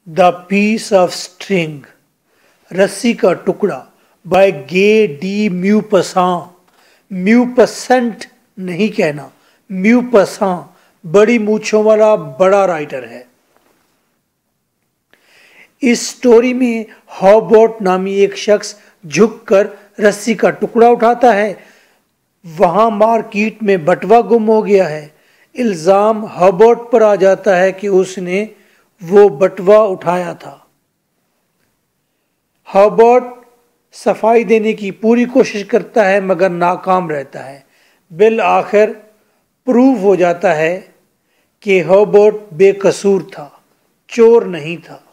The piece of string, रस्सी का टुकड़ा, बाय गे डी म्यूपसां। म्यूपसेंट नहीं कहना, म्यूपसां बड़ी मूछों वाला बड़ा राइटर है। इस स्टोरी में हॉबोट नामी एक शख्स झुककर रस्सी का टुकड़ा उठाता है। वहां मार्केट में बटवा गुम हो गया है। इल्जाम हॉबोट पर आ जाता है कि उसने वो बटवा उठाया था। हॉबोट सफाई देने की पूरी कोशिश करता है मगर नाकाम रहता है। बिल आखिर प्रूव हो जाता है कि हॉबोट बेकसूर था, चोर नहीं था।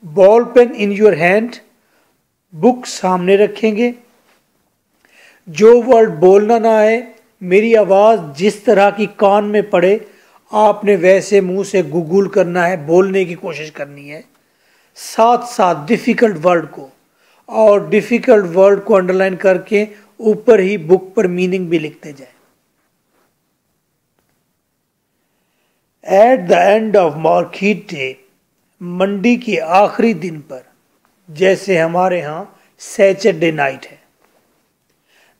Ball pain in your hand, book सामने रखेंगे। जो वर्ड बोलना ना आए, मेरी आवाज़ जिस तरह की कान में पड़े, आपने वैसे मुंह से गूगल करना है, बोलने की कोशिश करनी है। साथ साथ डिफ़िकल्ट वर्ड को और डिफ़िकल्ट वर्ड को अंडरलाइन करके ऊपर ही बुक पर मीनिंग भी लिखते जाए। At the end of market day, मंडी के आखिरी दिन पर, जैसे हमारे यहाँ सैटरडे नाइट है।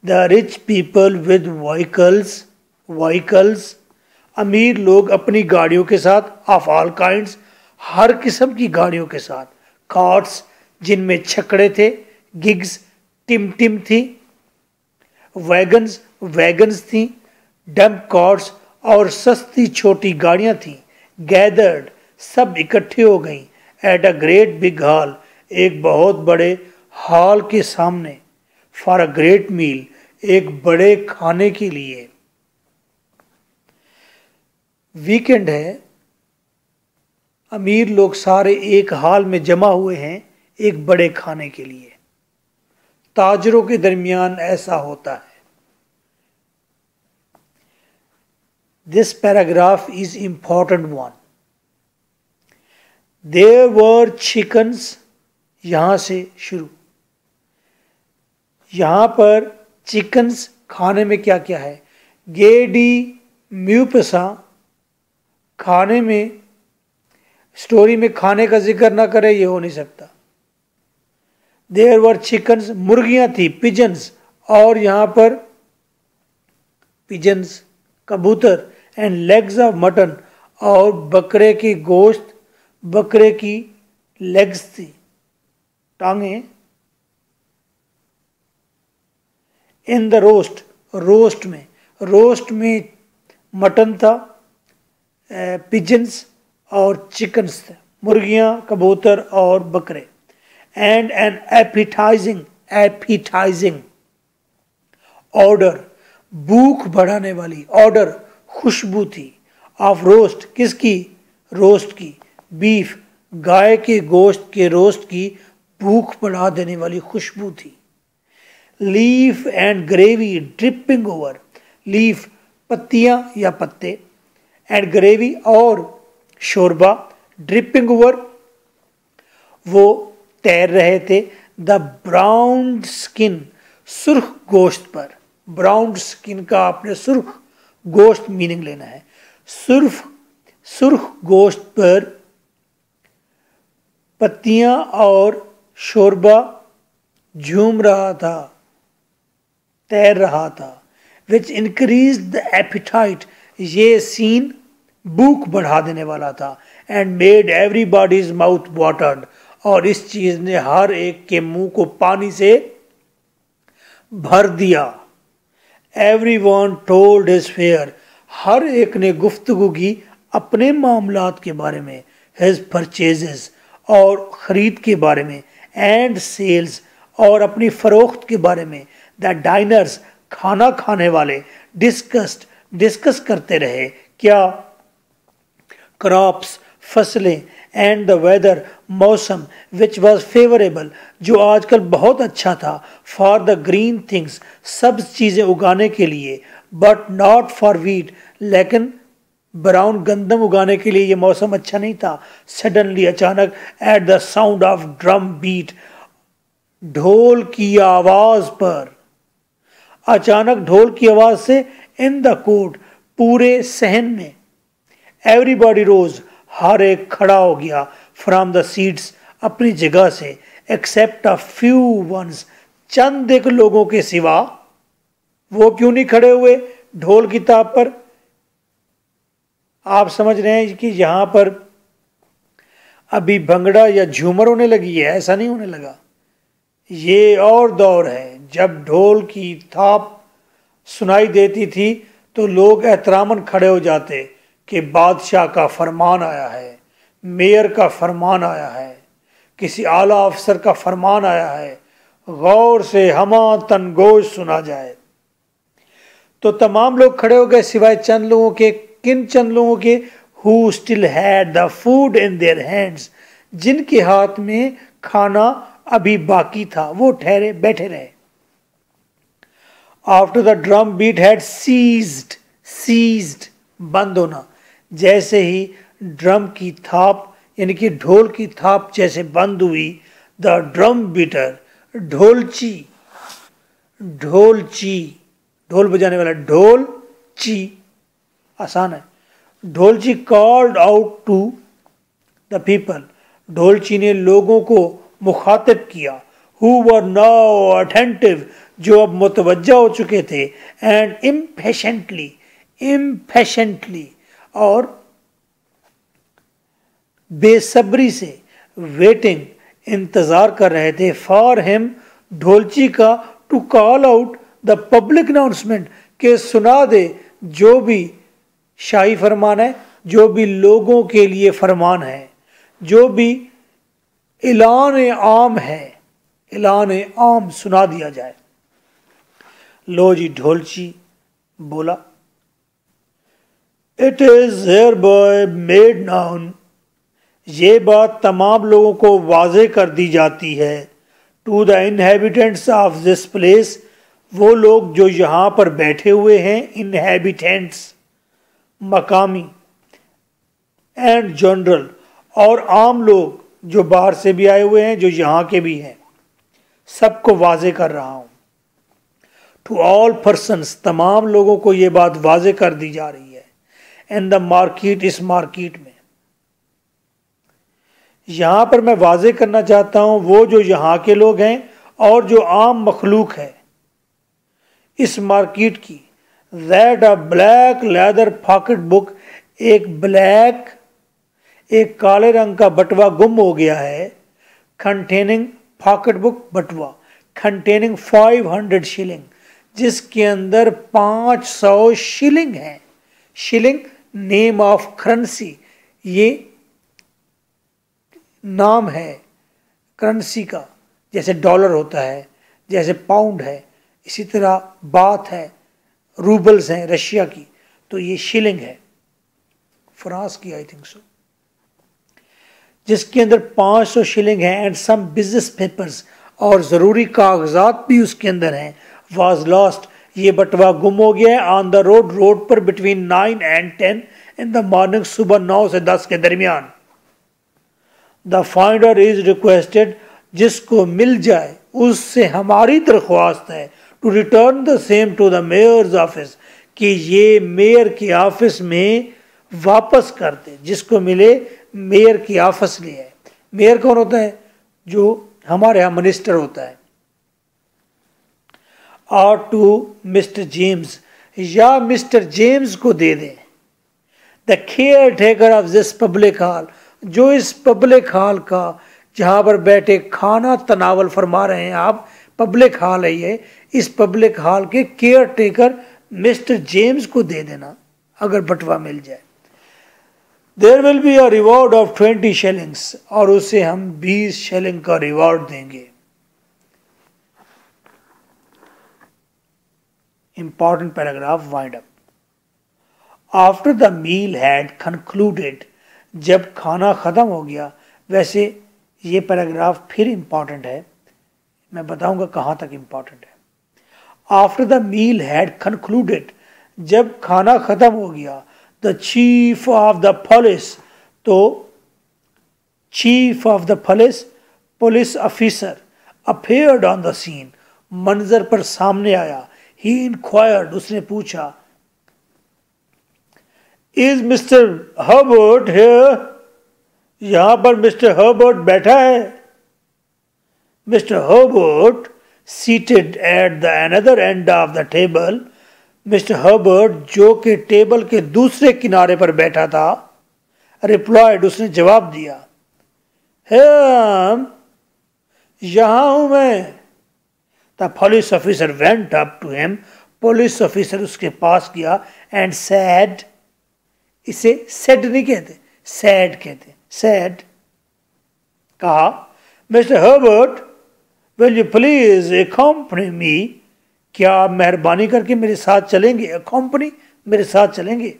The rich people with vehicles, अमीर लोग अपनी गाड़ियों के साथ, ऑफ ऑल काइंड्स, हर किस्म की गाड़ियों के साथ, कार्ट्स जिनमें छकड़े थे, गिग्स टिम थी, वैगन्स थी, डंप कार्ट्स और सस्ती छोटी गाड़ियां थी। गैदर्ड सब इकट्ठे हो गईं at a great big hall, एक बहुत बड़े हॉल के सामने, फॉर अ ग्रेट मील, एक बड़े खाने के लिए। वीकेंड है, अमीर लोग सारे एक हॉल में जमा हुए हैं एक बड़े खाने के लिए। ताजरों के दरमियान ऐसा होता है। This paragraph is important one. There were chickens, यहां से शुरू। यहां पर चिकन्स खाने में क्या क्या है? गेडी म्यूपसा, खाने में, स्टोरी में खाने का जिक्र ना करे ये हो नहीं सकता। देयर वर चिकन्स, मुर्गियां थी, पिजन्स, और यहां पर पिजन्स कबूतर, एंड लेग्स ऑफ मटन, और बकरे की गोश्त, बकरे की लेग्स थी, टांगे। इन द रोस्ट, रोस्ट में मटन था, पिजन्स और चिकन्स थे, मुर्गियां, कबूतर और बकरे। एंड एन एपिटाइजिंग ऑर्डर, भूख बढ़ाने वाली, ऑर्डर खुशबू थी, ऑफ रोस्ट, किसकी? रोस्ट की, बीफ, गाय के गोश्त के रोस्ट की भूख बढ़ा देने वाली खुशबू थी। Leaf and gravy dripping over, leaf पत्तियां या पत्ते, एंड ग्रेवी और शोरबा, ड्रिपिंग ओवर वो तैर रहे थे। द ब्राउन स्किन, सुर्ख गोश्त पर, ब्राउन स्किन का आपने सुर्ख गोश्त मीनिंग लेना है। सुर्ख गोश्त पर पत्तियां और शोरबा झूम रहा था, तैर रहा था। विच इंक्रीज द एपिटाइट, ये सीन भूख बढ़ा देने वाला था। And made everybody's mouth watered, और इस चीज ने हर एक के मुंह को पानी से भर दिया। एवरीवन टोल्ड हिज फेयर, हर एक ने गुफ्तगू की अपने मामलात के बारे में, हिज परचेजेस, और खरीद के बारे में, एंड सेल्स, और अपनी फरोख्त के बारे में। द डाइनर्स, खाना खाने वाले, डिस्कस करते रहे, क्या? क्रॉप्स, फसलें, एंड द वेदर, मौसम, विच वॉज फेवरेबल, जो आजकल बहुत अच्छा था, फॉर द ग्रीन थिंग्स, सब चीज़ें उगाने के लिए, बट नॉट फॉर वीट, लेकिन ब्राउन गंदम उगाने के लिए ये मौसम अच्छा नहीं था। सडनली, अचानक, at the sound of drum beat, ढोल की आवाज पर, अचानक ढोल की आवाज से, इन द कोर्ट, पूरे सहन में, एवरीबॉडी रोज, हर एक खड़ा हो गया, फ्रॉम द सीट्स, अपनी जगह से, एक्सेप्ट अ फ्यू वंस, चंद एक लोगों के सिवा। वो क्यों नहीं खड़े हुए ढोल की ताप पर? आप समझ रहे हैं कि यहां पर अभी भंगड़ा या झूमर होने लगी है? ऐसा नहीं होने लगा। ये और दौर है जब ढोल की थाप सुनाई देती थी तो लोग एहतरामन खड़े हो जाते कि बादशाह का फरमान आया है, मेयर का फरमान आया है, किसी आला अफसर का फरमान आया है, गौर से हमा तनगोश सुना जाए। तो तमाम लोग खड़े हो गए सिवाय चंद लोगों के। किन चंद लोगों के? Who still had the food in their hands, जिनके हाथ में खाना अभी बाकी था, वो ठहरे बैठे रहे। After the drum beat had ceased, ceased बंद होना, जैसे ही ड्रम की थाप यानी कि ढोल की थाप जैसे बंद हुई, द ड्रम बीटर, ढोलची, ढोलची, ढोल बजाने वाला, ढोल ची आसान है, ढोलची called out to the people, ढोलची ने लोगों को मुखातिब किया, हु वर नाउ अटेंटिव, जो अब मुतवज्जा हो चुके थे, एंड इम्पेशेंटली, इम्पेशेंटली और बेसब्री से, वेटिंग इंतजार कर रहे थे, फॉर हिम ढोलची का, to call out the public announcement, के सुना दे जो भी शाही फरमान है, जो भी लोगों के लिए फरमान है, जो भी ऐलान आम है, ऐलान आम सुना दिया जाए। लो जी ढोलची बोला, it is here bye made noun, ये बात तमाम लोगों को वाजे कर दी जाती है, to the inhabitants of this place, वो लोग जो यहाँ पर बैठे हुए हैं, इनहेबिटेंट्स मकामी, एंड जनरल और आम लोग जो बाहर से भी आए हुए हैं, जो यहाँ के भी हैं, सबको वाजे कर रहा हूँ। टू ऑल पर्सन्स, तमाम लोगों को ये बात वाजे कर दी जा रही है। इन द मार्केट, इस मार्केट में, यहां पर मैं वाजे करना चाहता हूं वो जो यहां के लोग हैं और जो आम मखलूक है इस मार्केट की, that a black leather pocket book, एक काले रंग का बटवा गुम हो गया है, कंटेनिंग, पॉकेट बुक बटवा, कंटेनिंग 500 शिलिंग, जिसके अंदर 500 शिलिंग है। शिलिंग नेम ऑफ करेंसी, ये नाम है करेंसी का, जैसे डॉलर होता है, जैसे पाउंड है, इसी तरह बात है, रूबल्स हैं रशिया की, तो ये शिलिंग है फ्रांस की, आई थिंक सो, जिसके अंदर 500 शिलिंग है, एंड सम बिजनेस पेपर्स, और ज़रूरी कागजात भी उसके अंदर हैं। वाज लॉस्ट, ये बटवा गुम हो गया है, ऑन द रोड, रोड पर, between 9 and 10 in the morning, सुबह 9 से 10 के दरमियान। द फाइंडर इज रिक्वेस्टेड, जिसको मिल जाए उससे हमारी दरख्वास्त है, to return the same to the mayor's office, कि ये मेयर के ऑफिस में वापस कर दे, जिसको मिले मेयर की ऑफिस ले आए। मेयर कौन होता है? जो हमारे यहाँ मिनिस्टर होता है। और टू मिस्टर जेम्स, या मिस्टर जेम्स को दे दें, the care taker of this public hall, जो इस पब्लिक हॉल का, जहाँ पर बैठे खाना तनावल फरमा रहे हैं आप, पब्लिक हॉल है ये, इस पब्लिक हॉल के केयर टेकर मिस्टर जेम्स को दे देना अगर बटवा मिल जाए। There will be a reward of 20 shillings, और उसे हम 20 शिलिंग का रिवॉर्ड देंगे। Important paragraph wind up. After the meal had concluded, जब खाना खत्म हो गया, वैसे ये पैराग्राफ फिर इंपॉर्टेंट है, मैं बताऊंगा कहां तक इंपॉर्टेंट है। After the meal had concluded, जब खाना खत्म हो गया, the chief of the police, तो chief of the police, police officer, appeared on the scene, मंजर पर सामने आया। ही इंक्वायर्ड, उसने पूछा, इज मिस्टर हर्बर्ट हियर, यहां पर मिस्टर हर्बर्ट बैठा है। Mister Herbert seated at the another and of the table, mister Herbert जो कि टेबल के दूसरे किनारे पर बैठा था, रिप्लाइड उसने जवाब दिया, हम यहां हूं मैं। The police officer went up to him, police officer उसके पास गया एंड सैड, इसे सेड नहीं कहते, सैड कहते, सैड, कहा, mister Herbert will you please accompany मी, क्या आप मेहरबानी करके मेरे साथ चलेंगे, अकम्पनी मेरे साथ चलेंगे,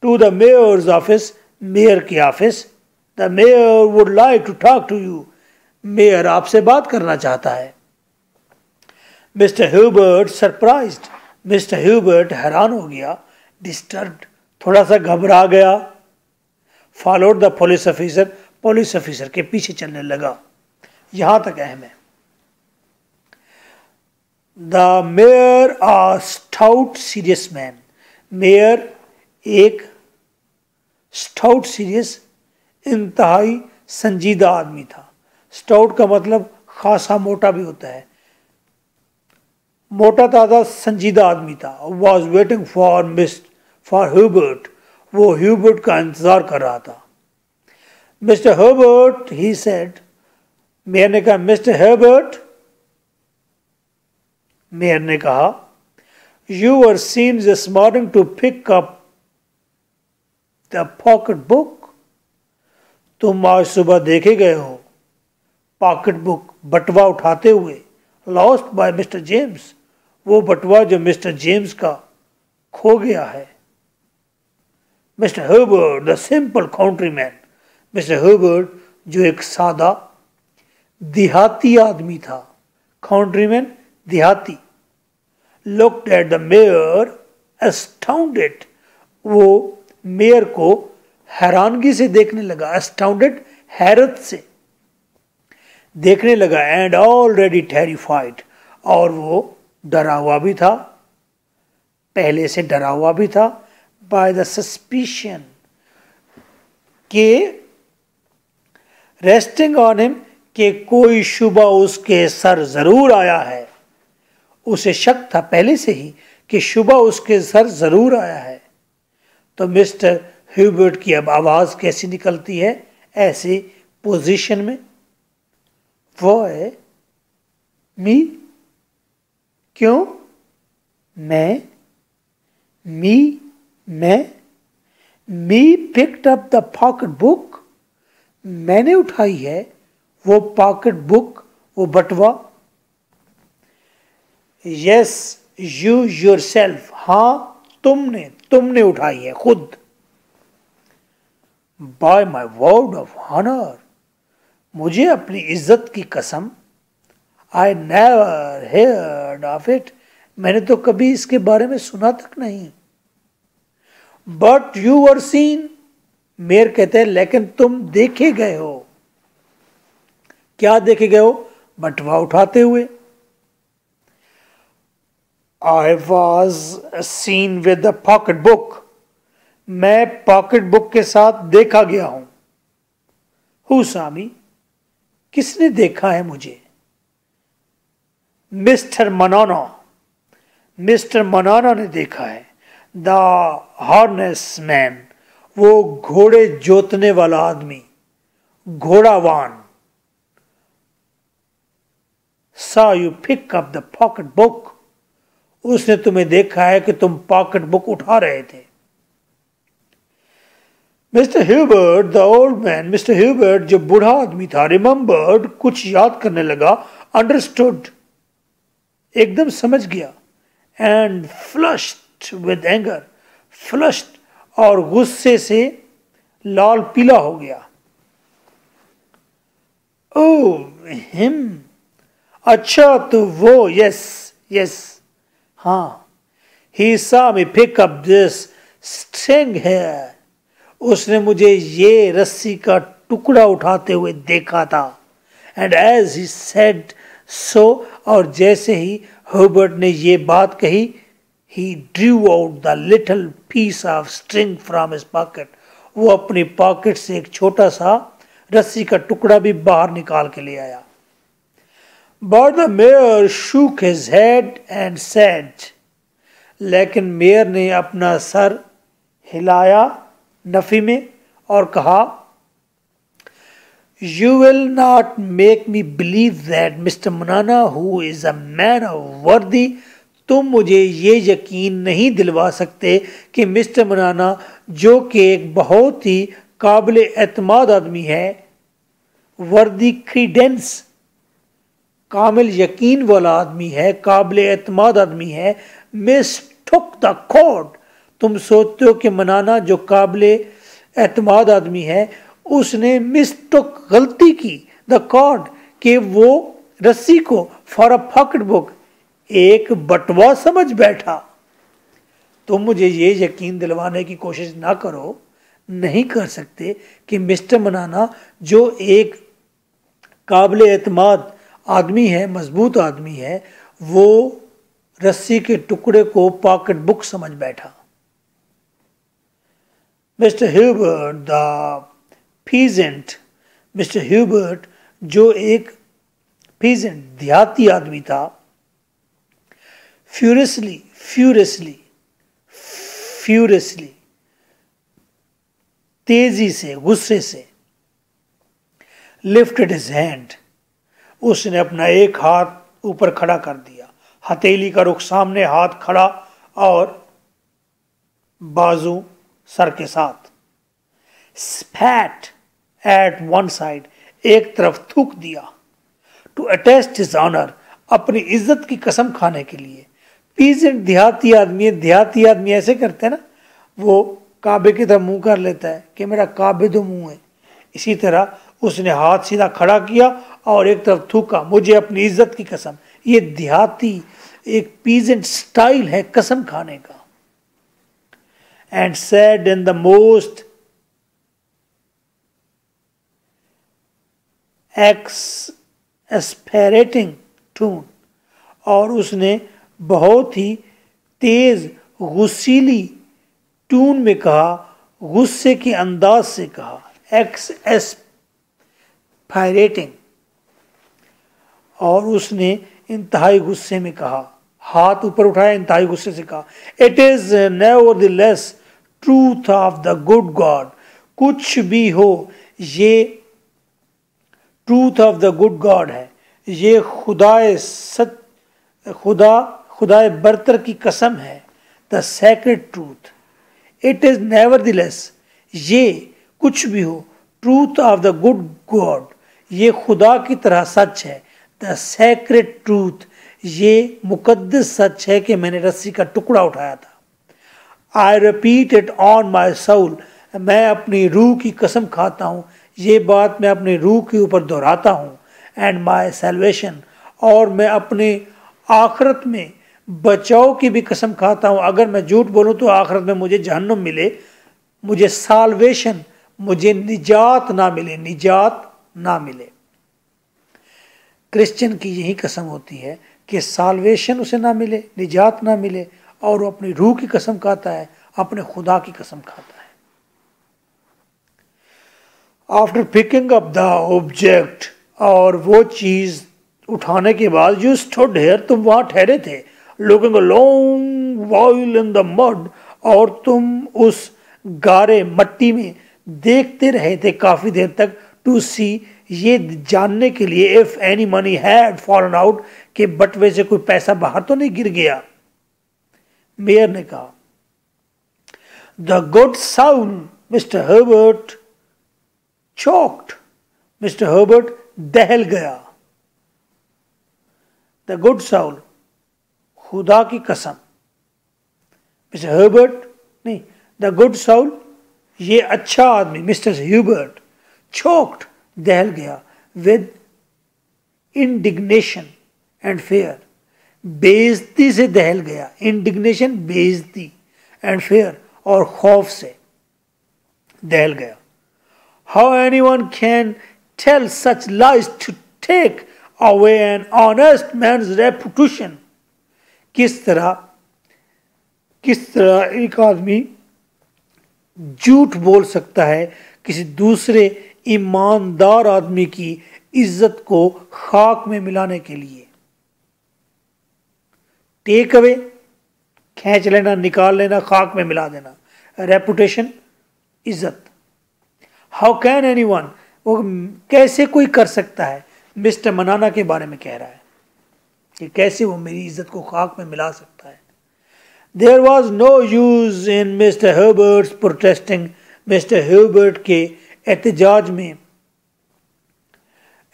to the mayor's office, mayor के ऑफिस, the mayor would like to talk to you, mayor आपसे बात करना चाहता है। Mister Hubert surprised, mister Hubert हैरान हो गया, डिस्टर्ब्ड, थोड़ा सा घबरा गया, followed the police officer, police officer के पीछे चलने लगा। यहां तक अहम है। The mayor a stout serious man, mayor एक स्टाउट सीरियस इंतहाई संजीदा आदमी था। स्टाउट का मतलब खासा मोटा भी होता है, मोटा ताजा संजीदा आदमी था। वॉज वेटिंग फॉर ह्यूबर्ट, वो ह्यूबर्ट का इंतजार कर रहा था। Mister Herbert he said, mayor ने कहा, मिस्टर हर्बर्ट, मेयर ने कहा, you were seen this morning to pick up the pocket book, तुम आज सुबह देखे गए हो पॉकेट बुक, बटवा उठाते हुए, लॉस्ट बाय मिस्टर जेम्स, वो बटवा जो मिस्टर जेम्स का खो गया है। Mister Herbert the simple countryman, mister Herbert जो एक सादा देहाती आदमी था, काउंट्रीमैन देहाती, looked at the mayor astounded, वो मेयर को हैरानगी से देखने लगा, एस्टाउंडेड हैरत से देखने लगा, एंड ऑलरेडी टेरिफाइड, और वो डरा हुआ भी था, पहले से डरा हुआ भी था, बाय द सस्पिशन के रेस्टिंग ऑन हिम, कि कोई शुबा उसके सर जरूर आया है। उसे शक था पहले से ही कि शुबा उसके सर जरूर आया है। तो मिस्टर ह्यूबर्ट की अब आवाज कैसी निकलती है ऐसी पोजीशन में, वो है मी, क्यों, मैं, मैं, me picked up the pocket book, मैंने उठाई है वो पॉकेट बुक, वो बटवा। यस यू योरसेल्फ, हाँ तुमने उठाई है खुद। By my word of honour, मुझे अपनी इज्जत की कसम, I never heard of it, मैंने तो कभी इसके बारे में सुना तक नहीं। But you were seen, mayor कहते हैं लेकिन तुम देखे गए हो। क्या देखे गए हो, बटवा उठाते हुए। I was seen with the pocket book, मैं पॉकेट बुक के साथ देखा गया हूं। हु सामी, किसने देखा है मुझे। मिस्टर मनाना, मिस्टर मनाना ने देखा है। द हार्नेस मैन, वो घोड़े जोतने वाला आदमी, घोड़ावान। Saw you pick up the pocket book, उसने तुम्हें देखा है कि तुम पॉकेट बुक उठा रहे थे। Mister Hubert the old man, mister Hubert जो बूढ़ा आदमी था, रिमेंबर्ड, कुछ याद करने लगा, अंडरस्टूड, एकदम समझ गया, and flushed with anger, flushed और गुस्से से लाल पीला हो गया। ओ हिम, अच्छा तो वो, यस यस, हाँ, he saw me pick up this string here, उसने मुझे ये रस्सी का टुकड़ा उठाते हुए देखा था। And as he said so, और जैसे ही हर्बर्ट ने ये बात कही, he drew out the little piece of string from his pocket, वो अपनी पॉकेट से एक छोटा सा रस्सी का टुकड़ा भी बाहर निकाल के ले आया। But the mayor shook his head and said, लेकिन मेयर ने अपना सर हिलाया नफी में और कहा, You will not make me believe that Mr. Manana, who is a man worthy, तुम मुझे ये यकीन नहीं दिलवा सकते कि मिस्टर मनाना, जो कि एक बहुत ही काबिल एतमाद आदमी है, वर्दी क्रीडेंस, कामिल यकीन वाला आदमी है, काबिल एतमाद आदमी है, मिस्टुक द कॉर्ड, तुम सोचते हो कि मनाना जो काबिल एतमाद आदमी है उसने मिस्टुक गलती की, द कॉर्ड, कि वो रस्सी को फॉर अ पॉकेट बुक, एक बटवा समझ बैठा। तुम मुझे ये यकीन दिलवाने की कोशिश ना करो, नहीं कर सकते कि मिस्टर मनाना जो एक काबिल एतमाद आदमी है, मजबूत आदमी है, वो रस्सी के टुकड़े को पॉकेट बुक समझ बैठा। Mister Hubert the peasant, mister Hubert जो एक पीजेंट देहाती आदमी था, फ्यूरियसली तेजी से, गुस्से से, लिफ्टेड हिज हैंड, उसने अपना एक हाथ ऊपर खड़ा कर दिया, हथेली का रुख सामने, हाथ खड़ा और बाजू सर के साथ। स्पैट एट वन साइड, एक तरफ थूक दिया। टू अटेस्ट हिज ऑनर, अपनी इज्जत की कसम खाने के लिए। पीजेंट देहाती आदमी है, देहाती आदमी ऐसे करते हैं ना, वो काबे की तरफ मुंह कर लेता है कि मेरा काबे तो मुंह है। इसी तरह उसने हाथ सीधा खड़ा किया और एक तरफ थूका, मुझे अपनी इज्जत की कसम। ये देहाती एक पीजेंट स्टाइल है कसम खाने का। And said in the most exasperating tone, और उसने बहुत ही तेज गुस्सीली टून में कहा, गुस्से के अंदाज से कहा, एक्सपेरेटिंग, और उसने इंतहाई गुस्से में कहा, हाथ ऊपर उठाया, इंतहाई गुस्से से कहा, it is nevertheless truth of the good God, कुछ भी हो ये truth of the good God है, ये खुदाए बरतर की कसम है, the sacred truth. It is nevertheless, ये कुछ भी हो, truth of the good God, ये खुदा की तरह सच है, द सैक्रेड ट्रूथ, ये मुकद्दस सच है कि मैंने रस्सी का टुकड़ा उठाया था। I repeat it on my soul, मैं अपनी रूह की कसम खाता हूँ, ये बात मैं अपनी रूह के ऊपर दोहराता हूँ। एंड माई सैल्वेशन, और मैं अपने आखरत में बचाव की भी कसम खाता हूँ। अगर मैं झूठ बोलूँ तो आखरत में मुझे जहन्नुम मिले, मुझे साल्वेशन, मुझे निजात ना मिले, निजात ना मिले। क्रिश्चियन की यही कसम होती है कि साल्वेशन उसे ना मिले, निजात ना मिले, और वो अपनी रूह की कसम खाता है, अपने खुदा की कसम खाता है। After picking up the object, और वो चीज उठाने के बाद, यू स्टूड हियर, तुम वहां ठहरे थे, looking a long while in the mud, और तुम उस गारे मट्टी में देखते रहे थे काफी देर तक, टू सी, ये जानने के लिए, if any money had fallen out, कि बटवे से कोई पैसा बाहर तो नहीं गिर गया। मेयर ने कहा, the good soul mister Herbert choked, mister Herbert दहल गया। द गुड साउल, खुदा की कसम, मिस्टर हर्बर्ट नहीं, द गुड साउल, ये अच्छा आदमी, मिस्टर ह्यूबर्ट, चोक्ड, दहल गया, विद इंडिग्नेशन एंड फेयर, बेइज्जती से दहल गया, इंडिग्नेशन बेइज्जती, एंड फेयर, और खौफ से दहल गया। How anyone can tell such lies to take away an honest man's reputation, किस तरह एक आदमी झूठ बोल सकता है किसी दूसरे ईमानदार आदमी की इज्जत को खाक में मिलाने के लिए। टेक अवे, खींच लेना, निकाल लेना, खाक में मिला देना। रेपुटेशन, इज्जत। हाउ कैन एनीवन, वो कैसे कोई कर सकता है, मिस्टर मनाना के बारे में कह रहा है कि कैसे वो मेरी इज्जत को खाक में मिला सकता है। There was no use in Mr. Herbert's protesting, Mr. Herbert के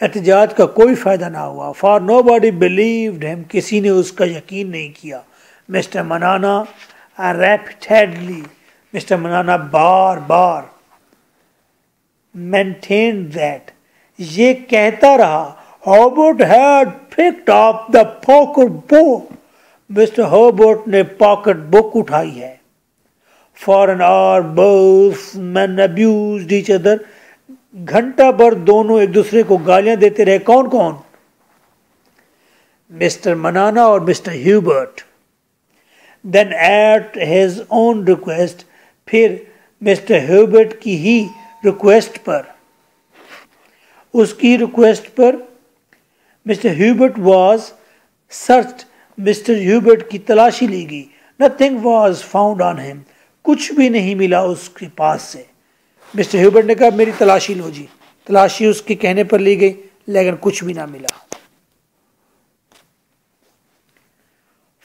एहतजाज का कोई फायदा ना हुआ। For nobody believed him, किसी ने उसका यकीन नहीं किया। Mr. Manana repeatedly, Mr. Manana bar bar maintained that, ये कहता रहा, Herbert had picked up the pocket book, mister Herbert ने पॉकेट बुक उठाई है। For an hour both man abused each other, घंटा भर दोनों एक दूसरे को गालियां देते रहे। कौन कौन? मिस्टर मनाना और mister Hubert. Then at his own request, फिर मिस्टर ह्यूबर्ट की ही रिक्वेस्ट पर, उसकी रिक्वेस्ट पर mister Hubert was searched, mister Hubert की तलाशी ली गई। Nothing was found on him, कुछ भी नहीं मिला उसके पास से। मिस्टर ह्यूबर्ट ने कहा मेरी तलाशी लो जी, तलाशी उसके कहने पर ली गई, लेकिन कुछ भी ना मिला।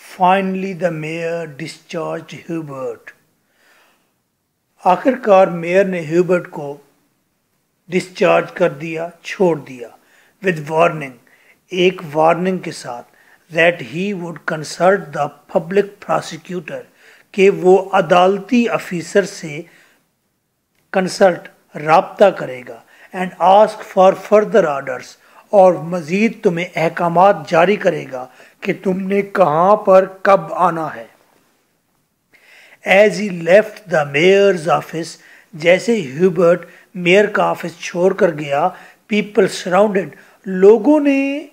Finally the mayor discharge Hubert, आखिरकार मेयर ने ह्यूबर्ट को डिस्चार्ज कर दिया, छोड़ दिया। विद वार्निंग, एक वार्निंग के साथ, that he would consult the public prosecutor, कि वो अदालती अफीसर से कंसल्ट, राब्ता करेगा, and ask for further orders, और मज़ीद तुम्हें अहकामात जारी करेगा कि तुमने कहाँ पर कब आना है। As he left the mayor's office, जैसे ह्यूबर्ट मेयर का ऑफिस छोड़कर गया, people surrounded, लोगों ने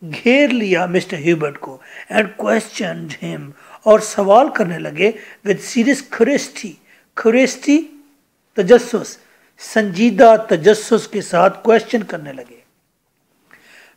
घेर लिया मिस्टर ह्यूबर्ट को, एंड क्वेश्चनड हिम, और सवाल करने लगे विद सीरियस क्यूरियोसिटी, तजस्सुस, संजीदा तजस्सुस के साथ क्वेश्चन करने लगे।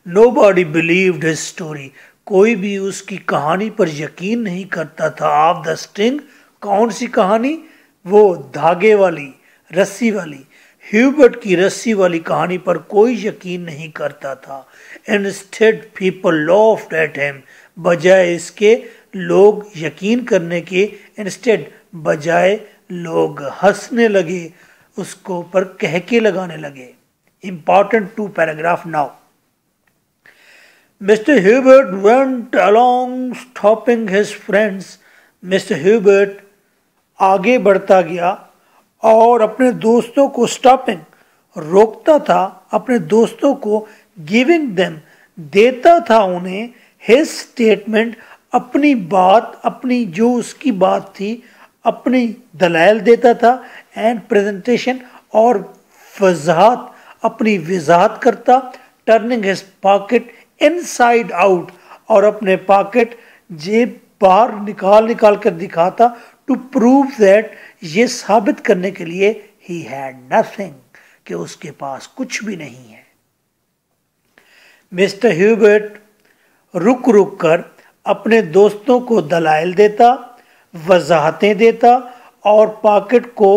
नोबॉडी बिलीव्ड हिज स्टोरी, कोई भी उसकी कहानी पर यकीन नहीं करता था। ऑफ द स्ट्रिंग, कौन सी कहानी? वो धागे वाली, रस्सी वाली। ह्यूबर्ट की रस्सी वाली कहानी पर कोई यकीन नहीं करता था। Instead people laughed at him, बजाय इसके लोग यकीन करने के, इंस्टेड बजाय लोग हंसने लगे, उसको पर कहके लगाने लगे। Important 2 paragraph now. Mr. Hubert went along stopping his friends. Mr. Hubert आगे बढ़ता गया और अपने दोस्तों को स्टॉपिंग, रोकता था, अपने दोस्तों को गिविंग देम, देता था उन्हें, हिज स्टेटमेंट, अपनी बात, अपनी जो उसकी बात थी, अपनी दलाइल देता था, एंड प्रेजेंटेशन, और वजाहत, अपनी वजाहत करता। Turning his pocket inside out, और अपने पॉकेट जेब बाहर निकाल कर दिखाता, टू प्रूव दैट, ये साबित करने के लिए, ही हैड नथिंग, कि उसके पास कुछ भी नहीं है। मिस्टर ह्यूबर्ट रुक रुक कर अपने दोस्तों को दलाइल देता, वजाहतें देता, और पॉकेट को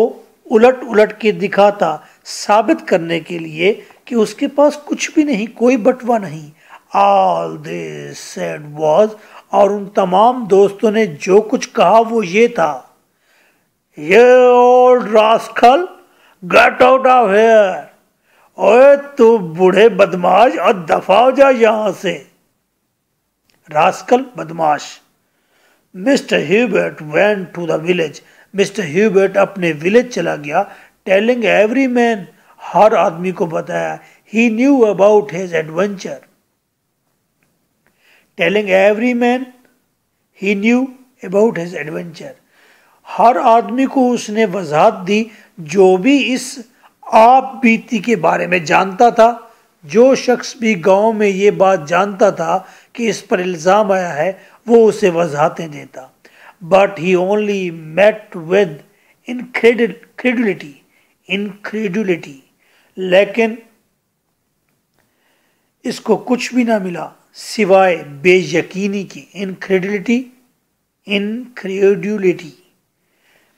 उलट उलट के दिखाता, साबित करने के लिए कि उसके पास कुछ भी नहीं, कोई बटवा नहीं। ऑल दिस सेड वाज, और उन तमाम दोस्तों ने जो कुछ कहा वो ये था, ये old rascal, get out of here, ओए तू बूढ़े बदमाश, और दफा हो जा यहां से। रास्कल, बदमाश। Mister Hubert went to the village, mister Hubert अपने विलेज चला गया। टेलिंग एवरी मैन, हर आदमी को बताया, he knew about his adventure. Telling every man, he knew about his adventure, हर आदमी को उसने वजाहत दी जो भी इस आप बीती के बारे में जानता था। जो शख्स भी गांव में ये बात जानता था कि इस पर इल्ज़ाम आया है, वो उसे वजाहतें देता। But he only met with incredulity, लेकिन इसको कुछ भी ना मिला सिवाय बेयकीनी की, इनक्रेडुलिटी,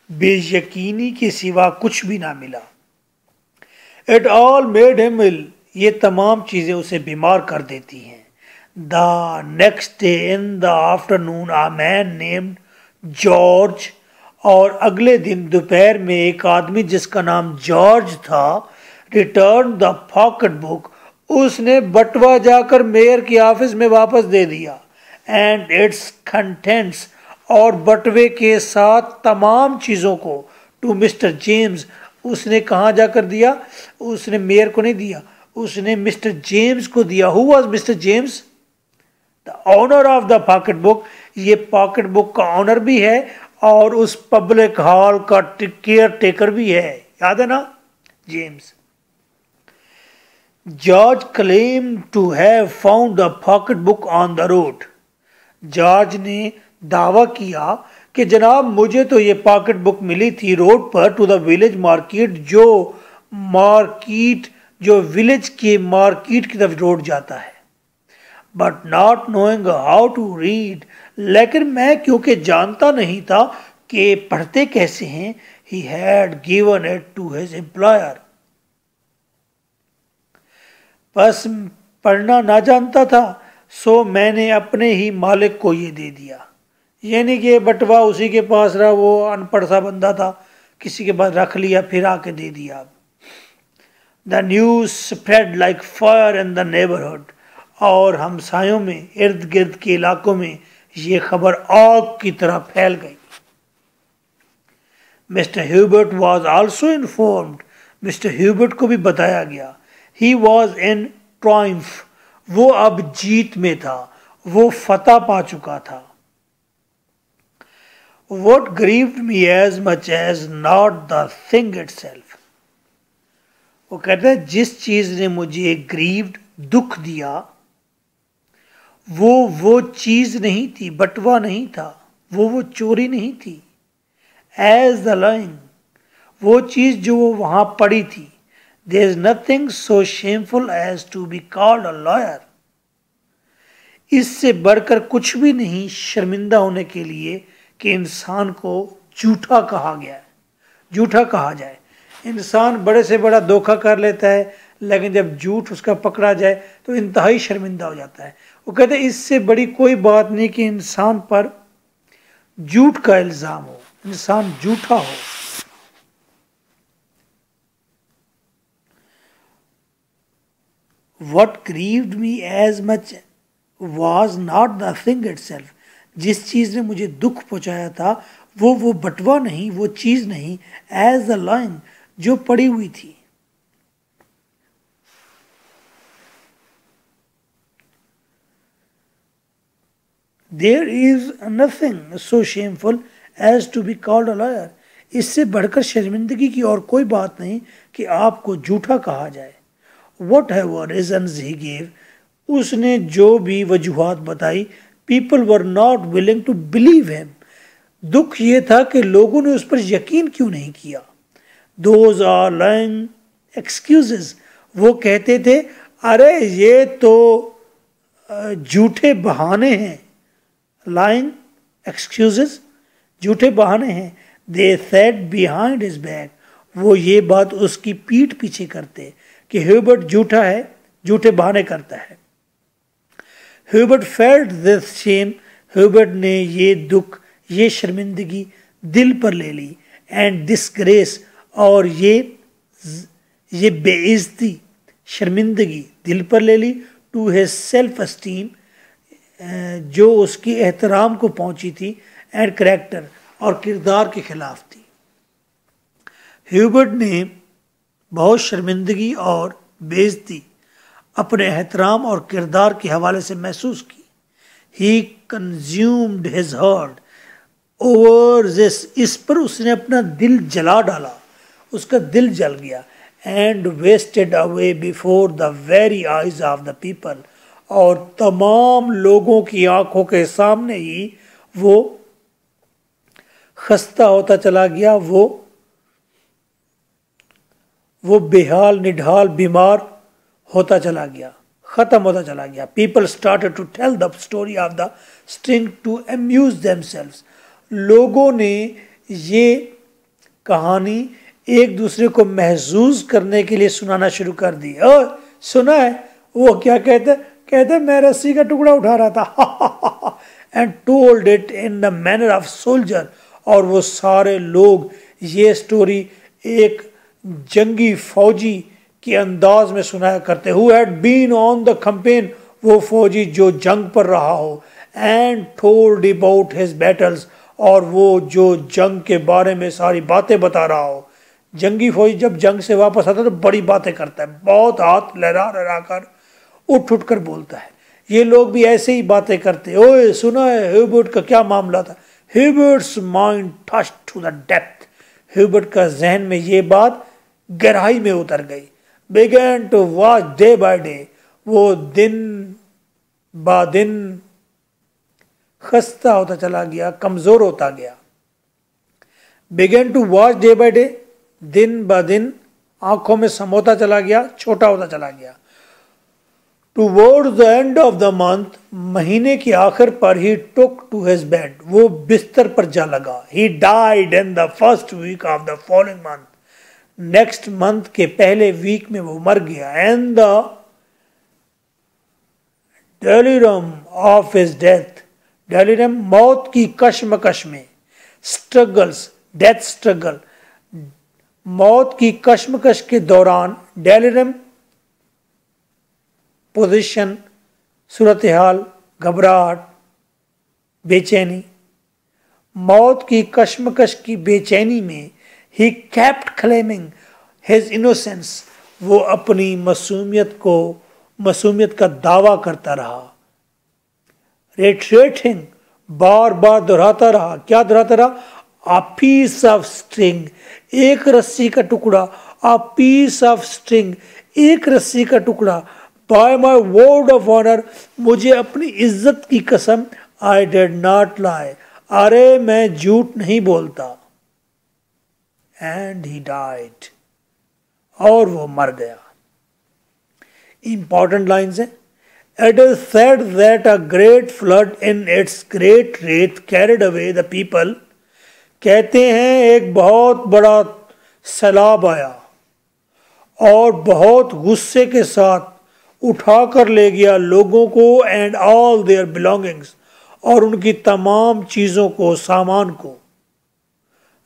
बेयकीनी के सिवा कुछ भी ना मिला। इट ऑल मेड हिम इल, ये तमाम चीजें उसे बीमार कर देती हैं। The next day in the afternoon a man named George, और अगले दिन दोपहर में एक आदमी जिसका नाम जॉर्ज था, रिटर्न द पॉकेट बुक, उसने बटवा जाकर मेयर के ऑफिस में वापस दे दिया। एंड इट्स कंटेंट्स, और बटवे के साथ तमाम चीज़ों को, टू मिस्टर जेम्स, उसने कहाँ जाकर दिया? उसने मेयर को नहीं दिया, उसने मिस्टर जेम्स को दिया। Who was mister James? The owner of the pocket book, ये पॉकेट बुक का ऑनर भी है और उस पब्लिक हॉल का केयर टेकर भी है, याद है ना, James. George claim to have found the pocket book on the road, George ने दावा किया कि जनाब मुझे तो ये पॉकेट बुक मिली थी रोड पर, टू द विलेज मार्केट, जो विलेज के मार्केट की तरफ रोड जाता है। But not knowing how to read, लेकिन मैं क्योंकि जानता नहीं था कि पढ़ते कैसे हैं, he had given it to his employer, बस पढ़ना ना जानता था, सो मैंने अपने ही मालिक को ये दे दिया। यानी कि बटवा उसी के पास रहा, वो अनपढ़ सा बंदा था, किसी के पास रख लिया, फिर आके दे दिया। The news spread like fire in the neighbourhood, और हमसायों में, इर्द गिर्द के इलाकों में ये खबर आग की तरह फैल गई। Mister Hubert was also informed, mister Hubert को भी बताया गया। ही वॉज इन ट्रायम्फ, वो अब जीत में था, वो फतह पा चुका था। What grieved me as much as not the thing itself, वो कहते हैं जिस चीज ने मुझे ग्रीव्ड, दुख दिया, वो चीज नहीं थी, बटवा नहीं था, वो चोरी नहीं थी। एज द लाइंग, वो चीज जो वो वहां पड़ी थी। There is nothing so shameful as to be called a liar, इससे बढ़कर कुछ भी नहीं शर्मिंदा होने के लिए कि इंसान को झूठा कहा गया है, झूठा कहा जाए। इंसान बड़े से बड़ा धोखा कर लेता है, लेकिन जब झूठ उसका पकड़ा जाए तो इंतहाई शर्मिंदा हो जाता है। वो कहते हैं इससे बड़ी कोई बात नहीं कि इंसान पर झूठ का इल्ज़ाम हो, इंसान झूठा हो। What grieved me as much was not the thing itself, जिस चीज ने मुझे दुख पहुंचाया था वो बटवा नहीं, वो चीज नहीं, एज द लाइन, जो पड़ी हुई थी। There is nothing so shameful as to be called a liar, इससे बढ़कर शर्मिंदगी की और कोई बात नहीं कि आपको झूठा कहा जाए। Whatever reasons he give, उसने जो भी वजूहात बताई, people were not willing to believe him, दुख ये था कि लोगों ने उस पर यकीन क्यों नहीं किया। दोज आर लाइंग एक्सक्यूजेस, वो कहते थे अरे ये तो झूठे बहाने हैं। लाइंग एक्सक्यूजेस, झूठे बहाने हैं। They said behind his back, वो ये बात उसकी पीठ पीछे करते कि ह्यूबर्ट झूठा है, झूठे बहाने करता है। Hubert felt this shame, Hubert ने ये दुख, ये शर्मिंदगी दिल पर ले ली। एंड डिसग्रेस, और ये बेइज्जती, शर्मिंदगी दिल पर ले ली। टू हिज सेल्फ एस्टीम, जो उसकी एहतराम को पहुंची थी। एंड करैक्टर, और किरदार के खिलाफ थी। ह्यूबर्ट ने बहुत शर्मिंदगी और बेइज्जती अपने एहतराम और किरदार के हवाले से महसूस की। He consumed his heart over this, इस पर उसने अपना दिल जला डाला, उसका दिल जल गया। And wasted away before the very eyes of the people, और तमाम लोगों की आंखों के सामने ही वो खस्ता होता चला गया, वो वो बेहाल निढाल बीमार होता चला गया, ख़त्म होता चला गया। People started to tell the story of the string to amuse themselves. लोगों ने ये कहानी एक दूसरे को महसूस करने के लिए सुनाना शुरू कर दी। और सुना है वो क्या कहते मैं रस्सी का टुकड़ा उठा रहा था and told it in the manner of soldier. और वो सारे लोग ये स्टोरी एक जंगी फौजी के अंदाज में सुनाया करते। Who had been on the campaign, वो फौजी जो जंग पर रहा हो, and told about his battles, और वो जो जंग के बारे में सारी बातें बता रहा हो। जंगी फौजी जब जंग से वापस आता है तो बड़ी बातें करता है, बहुत हाथ लहरा लहरा कर उठ उठ कर बोलता है। ये लोग भी ऐसे ही बातें करते। ओए सुना है ह्यूबर्ट का क्या मामला था? Hubert's mind touch to the depth. Hubert का जहन में ये बात गहराई में उतर गई। Began to watch day by day, वो दिन ब दिन खस्ता होता चला गया, कमजोर होता गया। Began to watch day by day, दिन ब दिन आंखों में समोता चला गया, छोटा होता चला गया। Towards the end of the month, महीने के आखिर पर he took to his bed, वो बिस्तर पर जा लगा। He died in the first week of the following month, next month के पहले वीक में वो मर गया। And the delirium of his death, delirium मौत की कश्मकश में, स्ट्रगल्स डेथ स्ट्रगल, मौत की कश्मकश के दौरान, डेलिरम पोजीशन, सूरत हाल, घबराहट, बेचैनी, मौत की कश्मकश की बेचैनी में he kept claiming his innocence, वो अपनी मासूमियत का दावा करता रहा। रिट्रेटिंग, बार बार दोहराता रहा। क्या दोहराता रहा? आ पीस ऑफ स्ट्रिंग, एक रस्सी का टुकड़ा। आ पीस ऑफ स्ट्रिंग, एक रस्सी का टुकड़ा। By my word of honour, मुझे अपनी इज्जत की कसम, आई डिड नॉट लाई, अरे मैं झूठ नहीं बोलता। एंड ही डाइड, और वो मर गया। इंपॉर्टेंट लाइन्स हैं। It is said that a great flood in its great wrath carried away the people. कहते हैं एक बहुत बड़ा सैलाब आया और बहुत गुस्से के साथ उठा कर ले गया लोगों को, एंड ऑल देयर बिलोंगिंग्स, और उनकी तमाम चीज़ों को, सामान को।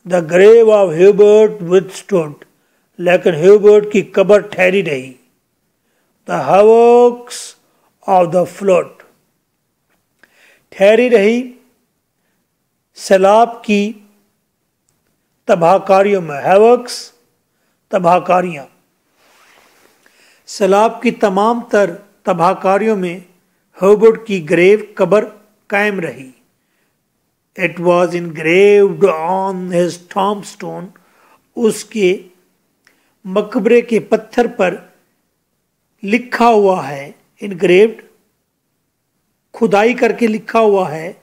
द ग्रेव ऑफ ह्यूबर्ट विथस्टूड, लेकिन ह्यूबर्ट की कब्र ठहरी रही। द हैवॉक्स ऑफ द फ्लड, ठहरी रही सैलाब की तबाहकारियों में। हैवक्स, तबाहकारियाँ, सैलाब की तमाम तर तबाहकारियों में ह्यूबर्ट की ग्रेव, कब्र कायम रही। It was engraved on his tombstone, उसके मकबरे के पत्थर पर लिखा हुआ है। इनग्रेव्ड, खुदाई करके लिखा हुआ है।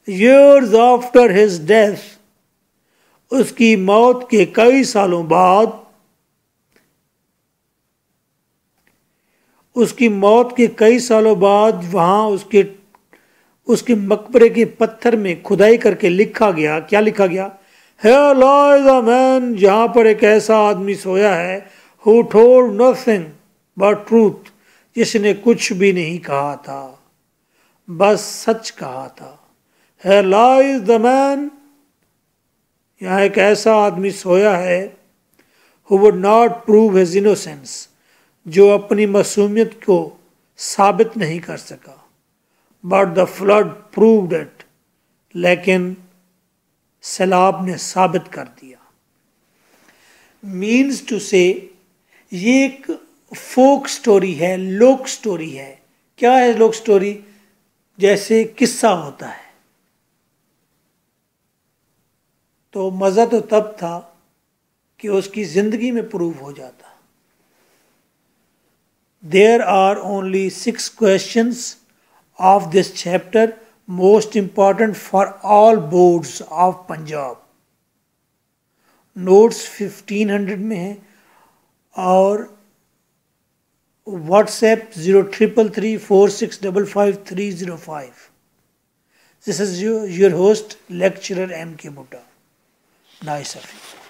years आफ्टर हिज डेथ, उसकी मौत के कई सालों बाद, उसकी मौत के कई सालों बाद वहां उसके मकबरे के पत्थर में खुदाई करके लिखा गया। क्या लिखा गया? Here lies a man, जहां पर एक ऐसा आदमी सोया है, who told nothing but truth, जिसने कुछ भी नहीं कहा था, बस सच कहा था। Here lies the man, यहाँ एक ऐसा आदमी सोया है, who would not prove his innocence, जो अपनी मासूमियत को साबित नहीं कर सका। But the flood proved it, लेकिन सैलाब ने साबित कर दिया। Means to say, ये एक फोक स्टोरी है, लोक स्टोरी है। क्या है लोक स्टोरी? जैसे किस्सा होता है। तो मज़ा तो तब था कि उसकी जिंदगी में प्रूव हो जाता। There are only 6 questions of this chapter, most important for all boards of Punjab. Notes 1500 में है और WhatsApp 033346555305. This is your host, lecturer M.K. Bhutta. Nice of you.